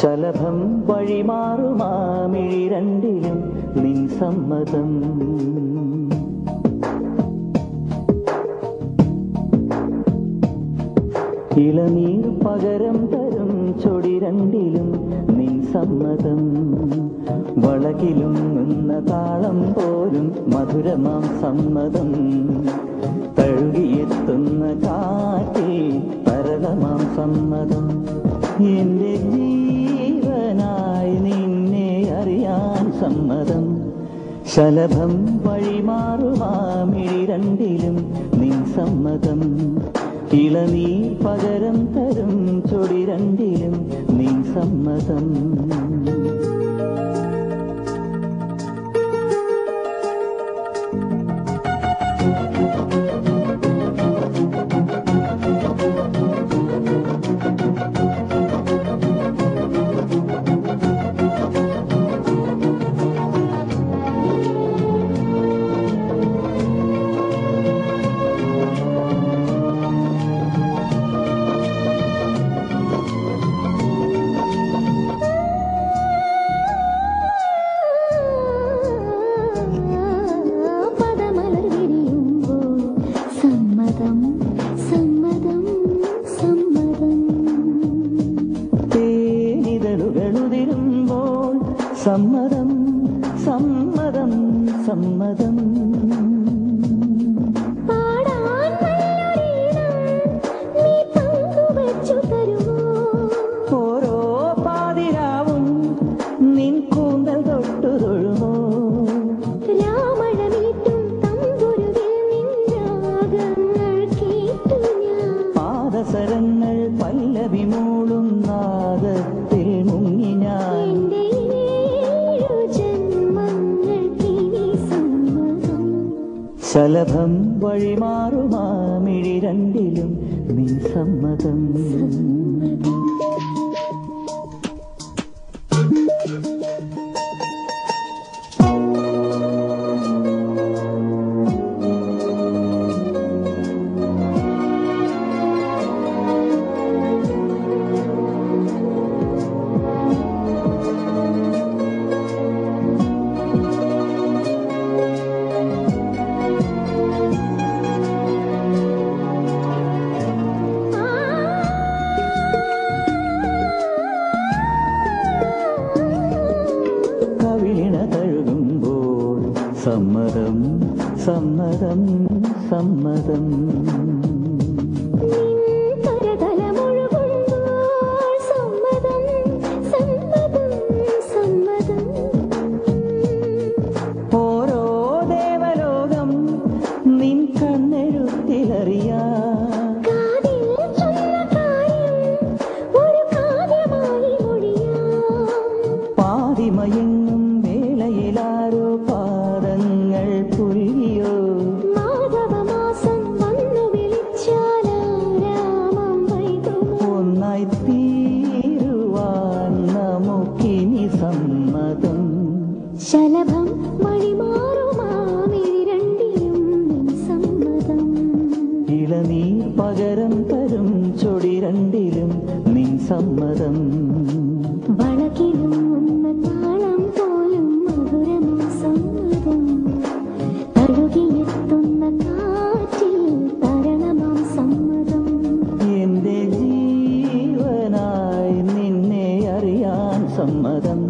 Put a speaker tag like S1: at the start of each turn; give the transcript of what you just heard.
S1: ശലഭം വഴിമാറുമാമിഴി രണ്ടിലും നിൻ സമ്മതം. ഇളനീർ പകരം തരും ചൊടി രണ്ടിലും നിൻ സമ്മതം. വളകിലും നിന്ന താളം പോലും മധുരമാം സമ്മതം. തഴുകിയെത്തുന്ന കാറ്റിൽ തരളമാം സമ്മതം. എന്റെ ജീവനായി നിന്നെ അറിയാൻ സമ്മതം. ശലഭം വഴിമാറുമാമിഴി രണ്ടിലും നിൻ സമ്മതം. ഇളനീർ പകരം തരും ചൊടി രണ്ടിലും നിൻ സമ്മതം. സമ്മതം സമ്മതം സമ്മതം. ഓരോ പാതിരാവും നിൻ കൂന്തൽ തൊട്ടു തൊഴുമോ. പാദസരങ്ങൾ പല്ലവി മൂളും നാദത്തിൽ മുങ്ങി ഞാൻ. ശലഭം വഴിമാറുമാമിഴി രണ്ടിലും നിൻ സമ്മതം. തഴുകുമ്പോൾ സമ്മതം സമ്മതം സമ്മതം. ഓരോ ദേവലോകം നിൻ കണ്ണെഴുത്തിലറിയാ. പാതിമയങ്ങും വേളയിലാരോ പാദങ്ങൾ പുലിയോ. ഒന്നായി തീരുവാൻ നമുക്കിനി സമ്മതം.
S2: ശലഭം വഴിമാറുമാമിഴി രണ്ടിലും നിൻ സമ്മതം.
S1: ഇളനീർ പകരം തരും ചൊടി രണ്ടിലും നിൻ സമ്മതം.
S2: വളകിലും താളം പോലും മധുരമാം സമ്മതം. തഴുകിയെത്തുന്ന കാറ്റിൽ തരളമാം സമ്മതം.
S1: എന്റെ ജീവനായി നിന്നെ അറിയാൻ സമ്മതം.